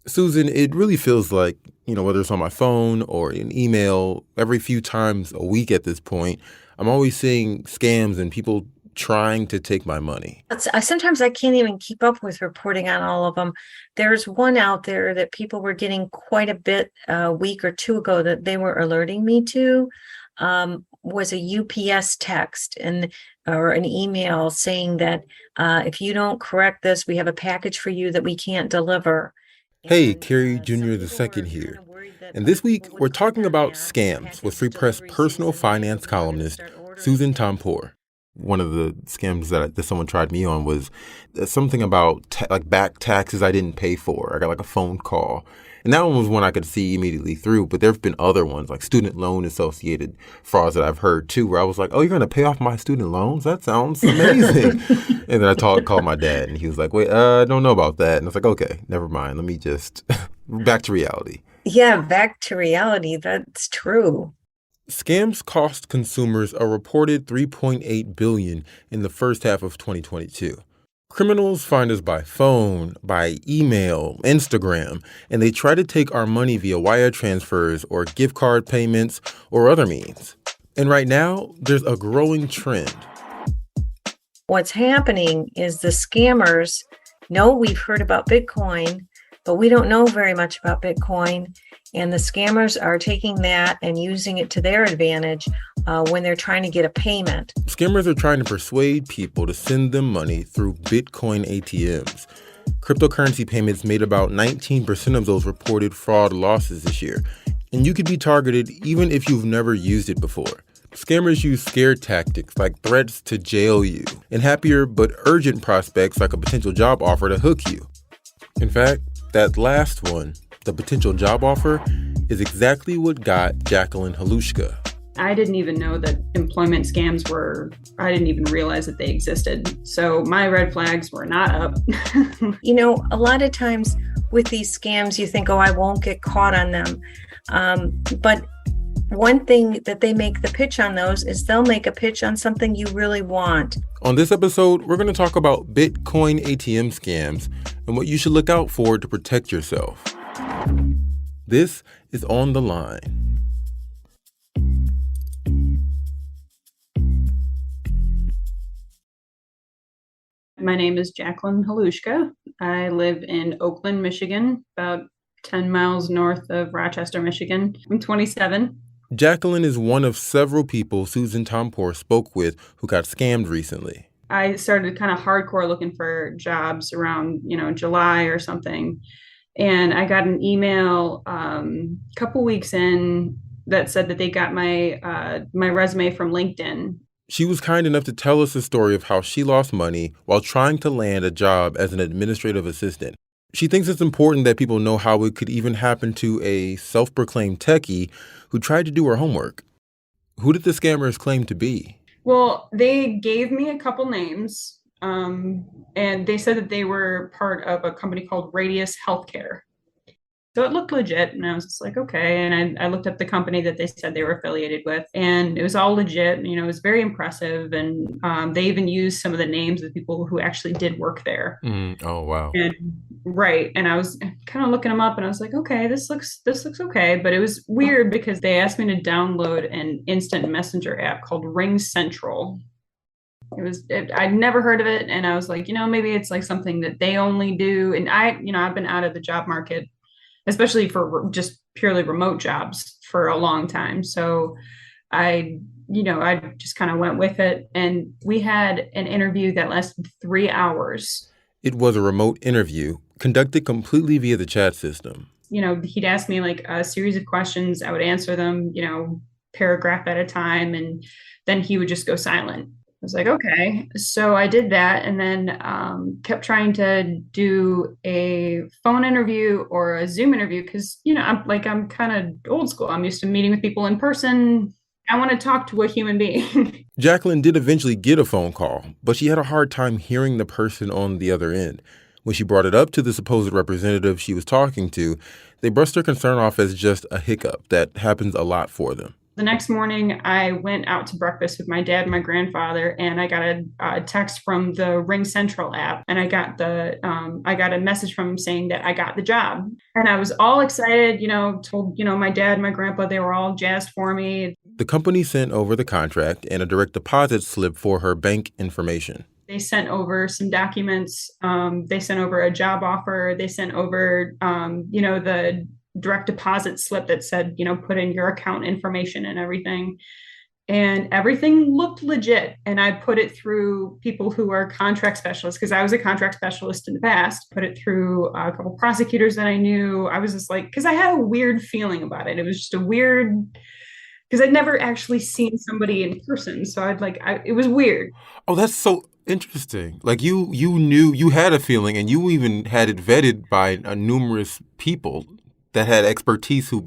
Susan, it really feels like, whether it's on my phone or an email, every few times a week at this point, I'm always seeing scams and people trying to take my money. Sometimes I can't even keep up with reporting on all of them. There's one out there that people were getting quite a bit a week or two ago that they were alerting me to, was a UPS text and or an email saying that if you don't correct this, we have a package for you that we can't deliver. Hey, And Kerry some Jr. the people second were kind here. of worried that And this week, people we're would click talking on about that scams with package Free Press delivery personal season and finance people were going to columnist start ordering Susan again. Tompour. One of the scams that someone tried me on was something about like back taxes I didn't pay for. I got like a phone call. And that one was one I could see immediately through, but there have been other ones like student loan associated frauds that I've heard too, where I was like, oh, you're going to pay off my student loans? That sounds amazing. And then called my dad and he was like, wait, I don't know about that. And I was like, okay, never mind. Let me just back to reality. Yeah, back to reality. That's true. Scams cost consumers a reported 3.8 billion in the first half of 2022. Criminals find us by phone, by email, Instagram, and they try to take our money via wire transfers or gift card payments or other means. And right now, there's a growing trend. What's happening is the scammers know we've heard about Bitcoin, but we don't know very much about Bitcoin. And the scammers are taking that and using it to their advantage when they're trying to get a payment. Scammers are trying to persuade people to send them money through Bitcoin ATMs. Cryptocurrency payments made about 19% of those reported fraud losses this year. And you could be targeted even if you've never used it before. Scammers use scare tactics like threats to jail you and happier but urgent prospects like a potential job offer to hook you. In fact, that last one, the potential job offer, is exactly what got Jacqueline Halushka. I didn't even know that employment scams I didn't even realize that they existed. So my red flags were not up. A lot of times with these scams, you think, oh, I won't get caught on them. But one thing that they make the pitch on those is they'll make a pitch on something you really want. On this episode, we're going to talk about Bitcoin ATM scams and what you should look out for to protect yourself. This is On the Line. My name is Jacqueline Halushka. I live in Oakland, Michigan, about 10 miles north of Rochester, Michigan. I'm 27. Jacqueline is one of several people Susan Tompour spoke with who got scammed recently. I started kind of hardcore looking for jobs around, July or something. And I got an email a couple weeks in that said that they got my resume from LinkedIn. She was kind enough to tell us the story of how she lost money while trying to land a job as an administrative assistant. She thinks it's important that people know how it could even happen to a self-proclaimed techie who tried to do her homework. Who did the scammers claim to be? Well, they gave me a couple names, and they said that they were part of a company called Radius Healthcare. So it looked legit, and I was just like, okay. And I looked up the company that they said they were affiliated with, and it was all legit. It was very impressive, and they even used some of the names of people who actually did work there. Oh, wow. And right, and I was kind of looking them up, and I was like, okay, this looks okay. But it was weird because they asked me to download an instant messenger app called Ring Central. I'd never heard of it, and I was like, maybe it's like something that they only do. And I've been out of the job market, especially for just purely remote jobs, for a long time. So I just kind of went with it. And we had an interview that lasted 3 hours. It was a remote interview conducted completely via the chat system. He'd ask me like a series of questions. I would answer them, paragraph at a time. And then he would just go silent. I was like, okay. So I did that, and then kept trying to do a phone interview or a Zoom interview because, I'm kind of old school. I'm used to meeting with people in person. I want to talk to a human being. Jacqueline did eventually get a phone call, but she had a hard time hearing the person on the other end. When she brought it up to the supposed representative she was talking to, they brushed her concern off as just a hiccup that happens a lot for them. The next morning, I went out to breakfast with my dad and my grandfather, and I got a text from the Ring Central app, and I got a message from him saying that I got the job, and I was all excited. Told my dad, and my grandpa, they were all jazzed for me. The company sent over the contract and a direct deposit slip for her bank information. They sent over some documents. They sent over a job offer. They sent over, the direct deposit slip that said, put in your account information and everything. And everything looked legit. And I put it through people who are contract specialists, because I was a contract specialist in the past, put it through a couple prosecutors that I knew. I was just like, because I had a weird feeling about it. It was just because I'd never actually seen somebody in person. So it was weird. Oh, that's so interesting. Like you knew, you had a feeling, and you even had it vetted by numerous people that had expertise who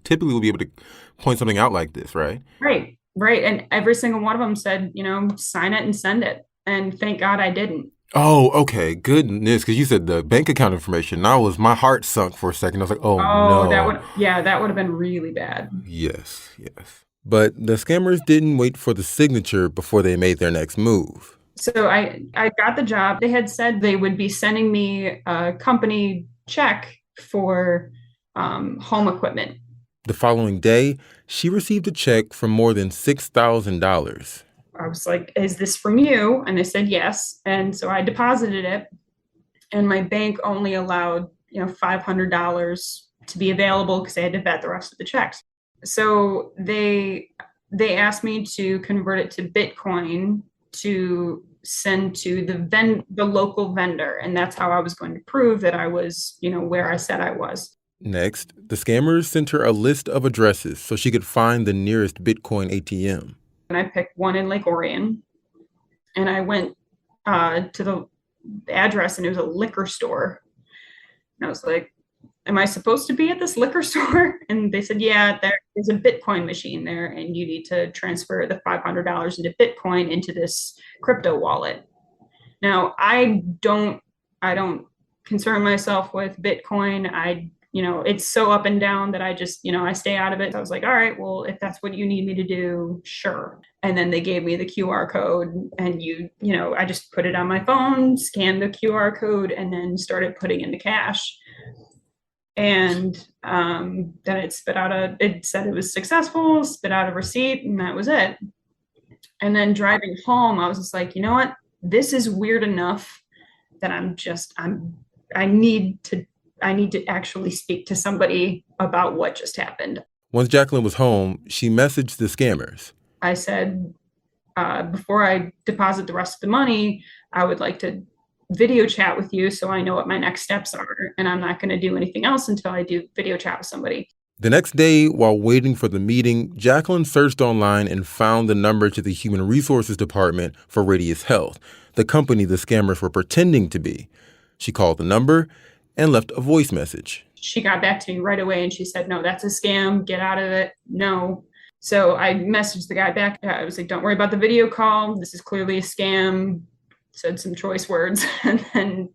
typically will be able to point something out like this, right? Right. And every single one of them said, sign it and send it. And thank God I didn't. Oh, okay. Goodness. Because you said the bank account information. My heart sunk for a second. I was like, oh no. That would have been really bad. Yes. But the scammers didn't wait for the signature before they made their next move. So I got the job. They had said they would be sending me a company check for home equipment. The following day, she received a check for more than $6,000. I was like, is this from you? And they said yes. And so I deposited it, and my bank only allowed, $500 to be available because they had to vet the rest of the checks. So they asked me to convert it to Bitcoin to send to the local vendor. And that's how I was going to prove that I was, where I said I was. Next, the scammers sent her a list of addresses so she could find the nearest Bitcoin ATM. And I picked one in Lake Orion, and I went to the address, and it was a liquor store. And I was like, am I supposed to be at this liquor store? And they said, yeah, there's a Bitcoin machine there, and you need to transfer the $500 into Bitcoin into this crypto wallet. Now, I don't concern myself with Bitcoin. It's so up and down that I just, I stay out of it. So I was like, all right, well, if that's what you need me to do, sure. And then they gave me the QR code, and I just put it on my phone, scanned the QR code, and then started putting in the cash. And then it said it was successful, spit out a receipt, and that was it. And then driving home, I was just like, you know what? This is weird enough that I need to actually speak to somebody about what just happened. Once Jacqueline was home, she messaged the scammers. I said, before I deposit the rest of the money, I would like to video chat with you so I know what my next steps are. And I'm not going to do anything else until I do video chat with somebody. The next day, while waiting for the meeting, Jacqueline searched online and found the number to the Human Resources Department for Radius Health, the company the scammers were pretending to be. She called the number and left a voice message. She got back to me right away, and she said, no, that's a scam. Get out of it. No. So I messaged the guy back. I was like, don't worry about the video call. This is clearly a scam. Said some choice words, and then,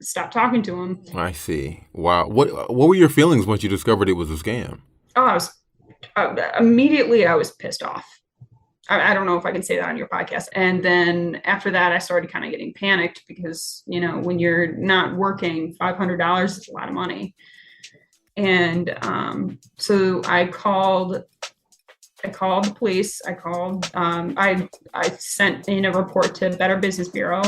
stopped talking to him. I see. Wow. What were your feelings once you discovered it was a scam? Oh, immediately I was pissed off. I don't know if I can say that on your podcast. And then after that, I started kind of getting panicked because, when you're not working, $500 is a lot of money. And so I called the police. I sent in a report to Better Business Bureau.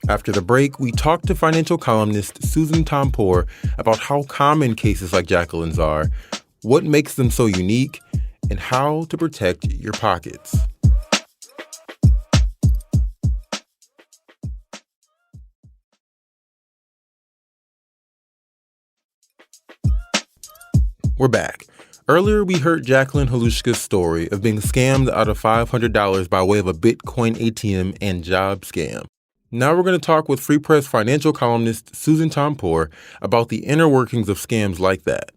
After the break, we talked to financial columnist Susan Tompor about how common cases like Jacqueline's are, what makes them so unique, and how to protect your pockets. We're back. Earlier, we heard Jacqueline Halushka's story of being scammed out of $500 by way of a Bitcoin ATM and job scam. Now we're going to talk with Free Press financial columnist Susan Tompor about the inner workings of scams like that.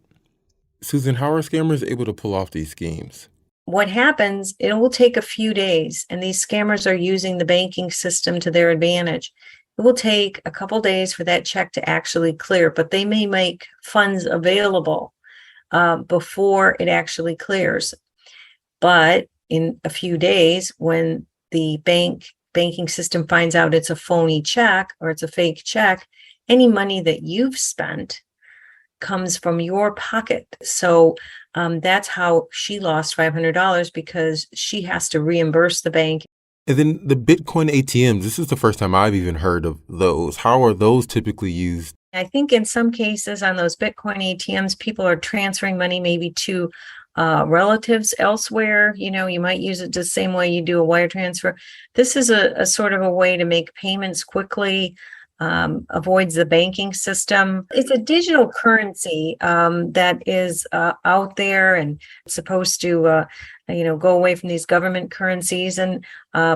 Susan, how are scammers able to pull off these schemes? What happens, it will take a few days, and these scammers are using the banking system to their advantage. It will take a couple days for that check to actually clear, but they may make funds available before it actually clears. But in a few days, when the banking system finds out it's a phony check or it's a fake check, any money that you've spent comes from your pocket. So that's how she lost $500, because she has to reimburse the bank. And then the Bitcoin ATMs, this is the first time I've even heard of those. How are those typically used? I think in some cases on those Bitcoin ATMs, people are transferring money maybe to relatives elsewhere. You might use it the same way you do a wire transfer. This is a sort of a way to make payments quickly, avoids the banking system. It's a digital currency that is out there and supposed to go away from these government currencies and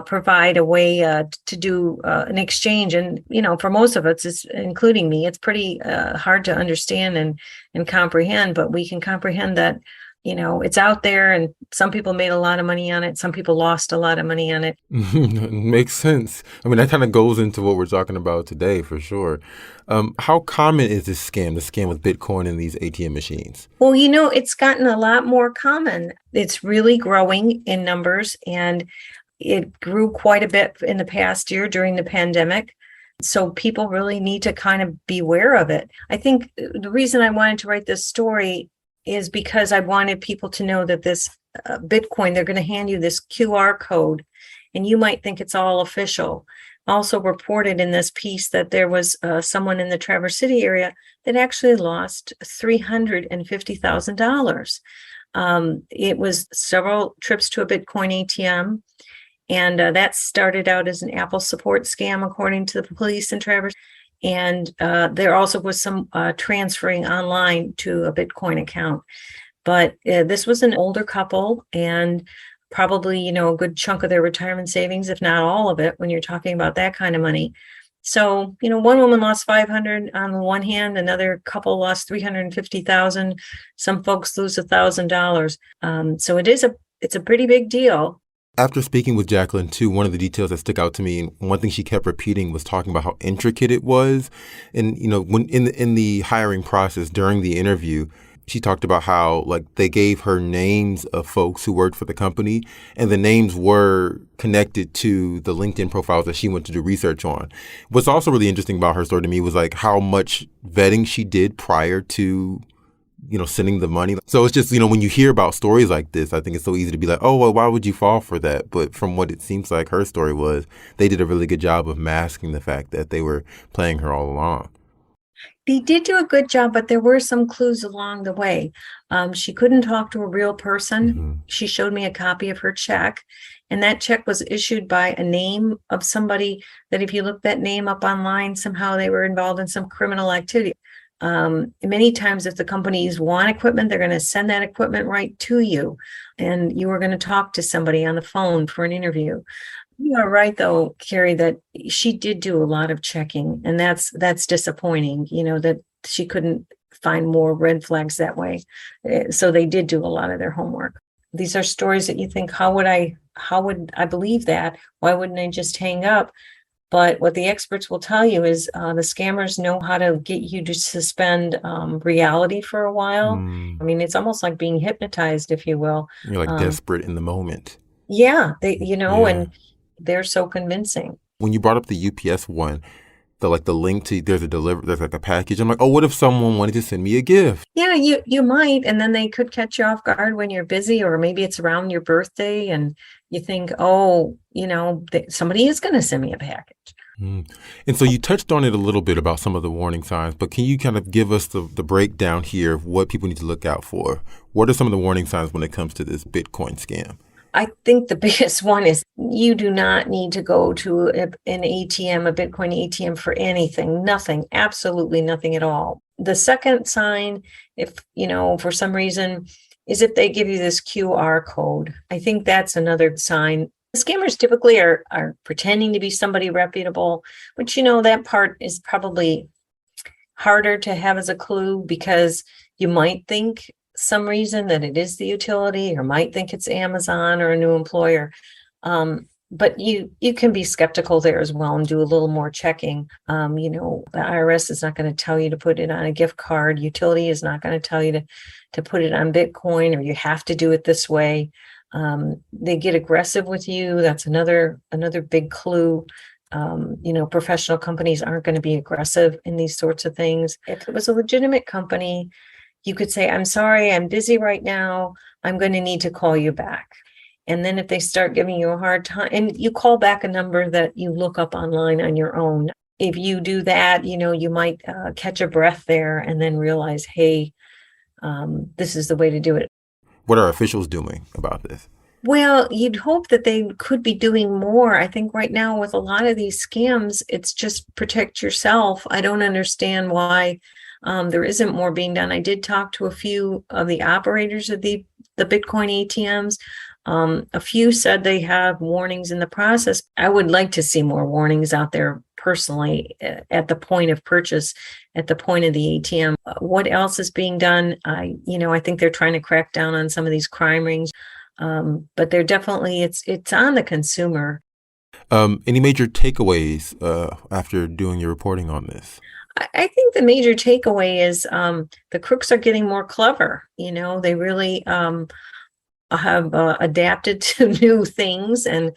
provide a way to do an exchange. And for most of us, including me, it's pretty hard to understand and comprehend, but we can comprehend that it's out there, and some people made a lot of money on it. Some people lost a lot of money on it. Makes sense. I mean, that kind of goes into what we're talking about today for sure. How common is this scam, the scam with Bitcoin and these ATM machines? Well, it's gotten a lot more common. It's really growing in numbers, and it grew quite a bit in the past year during the pandemic. So people really need to kind of beware of it. I think the reason I wanted to write this story is because I wanted people to know that this Bitcoin, they're going to hand you this QR code, and you might think it's all official. Also reported in this piece that there was someone in the Traverse City area that actually lost $350,000. It was several trips to a Bitcoin ATM, and that started out as an Apple support scam, according to the police in Traverse. And there also was some transferring online to a Bitcoin account. But this was an older couple, and probably, a good chunk of their retirement savings, if not all of it, when you're talking about that kind of money. So, one woman lost 500 on the one hand, another couple lost 350,000. Some folks lose $1,000. So it's a pretty big deal. After speaking with Jacqueline, too, one of the details that stuck out to me, and one thing she kept repeating, was talking about how intricate it was. And, when in the hiring process during the interview, she talked about how they gave her names of folks who worked for the company, and the names were connected to the LinkedIn profiles that she went to do research on. What's also really interesting about her story to me was how much vetting she did prior to sending the money. So it's just, when you hear about stories like this, I think it's so easy to be like, oh, well, why would you fall for that? But from what it seems like her story was, they did a really good job of masking the fact that they were playing her all along. They did do a good job, but there were some clues along the way. She couldn't talk to a real person. Mm-hmm. She showed me a copy of her check, and that check was issued by a name of somebody that, if you look that name up online, somehow they were involved in some criminal activity. Many times, if the companies want equipment, they're going to send that equipment right to you, and you are going to talk to somebody on the phone for an interview. You are right, though, Carrie, that she did do a lot of checking, and that's disappointing, that she couldn't find more red flags that way. So they did do a lot of their homework. These are stories that you think, how would I believe that? Why wouldn't I just hang up? But what the experts will tell you is the scammers know how to get you to suspend reality for a while. I mean, it's almost like being hypnotized, if you will. You're desperate in the moment. Yeah, and they're so convincing. When you brought up the UPS one, the link to there's a package. I'm like, oh, what if someone wanted to send me a gift? Yeah, you might, and then they could catch you off guard when you're busy, or maybe it's around your birthday, and you think, oh, somebody is going to send me a package. And so you touched on it a little bit about some of the warning signs, but can you kind of give us the breakdown here of what people need to look out for? What are some of the warning signs when it comes to this Bitcoin scam? I think the biggest one is you do not need to go to an ATM, a Bitcoin ATM, for anything, nothing, absolutely nothing at all. The second sign, if, for some reason, is if they give you this QR code. I think that's another sign. Scammers typically are pretending to be somebody reputable, but that part is probably harder to have as a clue, because you might think some reason that it is the utility, or might think it's Amazon or a new employer. But you can be skeptical there as well and do a little more checking. The IRS is not going to tell you to put it on a gift card. Utility is not going to tell you to put it on Bitcoin, or you have to do it this way. They get aggressive with you. That's another big clue. Professional companies aren't going to be aggressive in these sorts of things. If it was a legitimate company, you could say, I'm sorry, I'm busy right now. I'm going to need to call you back. And then if they start giving you a hard time, and you call back a number that you look up online on your own, if you do that, you might catch a breath there and then realize, hey, this is the way to do it. What are officials doing about this? Well, you'd hope that they could be doing more. I think right now with a lot of these scams, it's just protect yourself. I don't understand why there isn't more being done. I did talk to a few of the operators of the Bitcoin ATMs. A few said they have warnings in the process. I would like to see more warnings out there personally at the point of purchase, at the point of the ATM. What else is being done? I think they're trying to crack down on some of these crime rings, but they're definitely, it's on the consumer. Any major takeaways after doing your reporting on this? I think the major takeaway is the crooks are getting more clever. They really have adapted to new things, and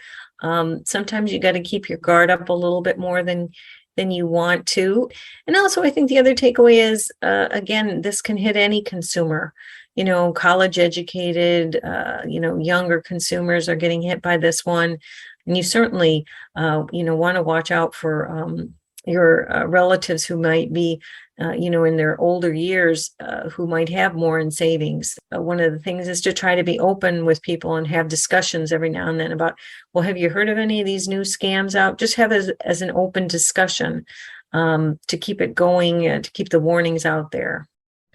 sometimes you got to keep your guard up a little bit more than you want to. And also, I think the other takeaway is, again, this can hit any consumer. College educated, younger consumers are getting hit by this one, and you certainly, want to watch out for your relatives who might be in their older years, who might have more in savings. One of the things is to try to be open with people and have discussions every now and then about, well, have you heard of any of these new scams out? Just have as an open discussion to keep it going and to keep the warnings out there.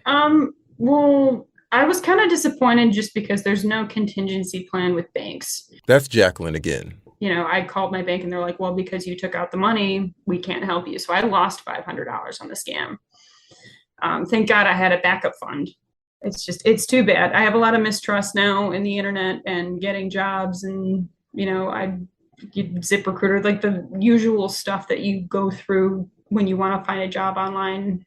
Well, I was kind of disappointed just because there's no contingency plan with banks. That's Jacqueline again. I called my bank and they're like, well, because you took out the money, we can't help you. So I lost $500 on the scam. Thank God I had a backup fund. It's too bad. I have a lot of mistrust now in the internet and getting jobs, and, ZipRecruiter, like the usual stuff that you go through when you want to find a job online.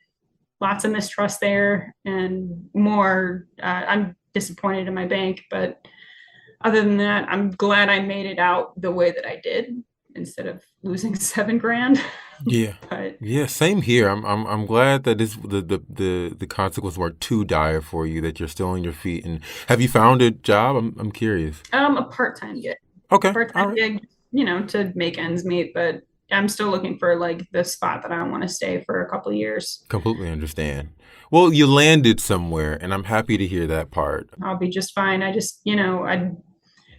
Lots of mistrust there, and more. I'm disappointed in my bank, but other than that, I'm glad I made it out the way that I did instead of losing $7,000. Yeah. But yeah, same here. I'm glad that the consequences weren't too dire for you, that you're still on your feet. And have you found a job? I'm curious. A part-time gig. Okay. Part-time gig, to make ends meet, but I'm still looking for like the spot that I want to stay for a couple of years. Completely understand. Well, you landed somewhere, and I'm happy to hear that part. I'll be just fine. I just, I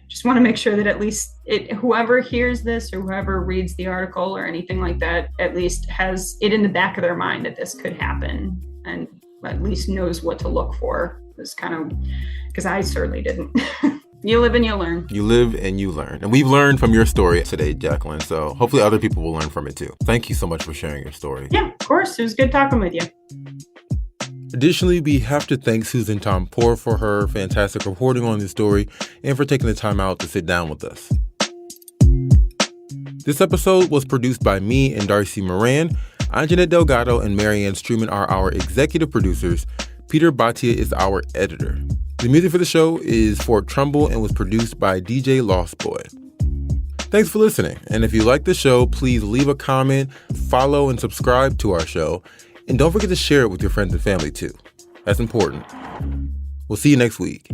just want to make sure that at least whoever hears this or whoever reads the article or anything like that, at least has it in the back of their mind that this could happen, and at least knows what to look for. It's kind of, because I certainly didn't. You live and you learn. You live and you learn. And we've learned from your story today, Jacqueline. So hopefully other people will learn from it too. Thank you so much for sharing your story. Yeah, of course. It was good talking with you. Additionally, we have to thank Susan Tompor for her fantastic reporting on this story and for taking the time out to sit down with us. This episode was produced by me and Darcy Moran. Anjanette Delgado and Marianne Struman are our executive producers. Peter Bhatia is our editor. The music for the show is Fort Trumbull and was produced by DJ Lost Boy. Thanks for listening. And if you like the show, please leave a comment, follow, and subscribe to our show. And don't forget to share it with your friends and family too. That's important. We'll see you next week.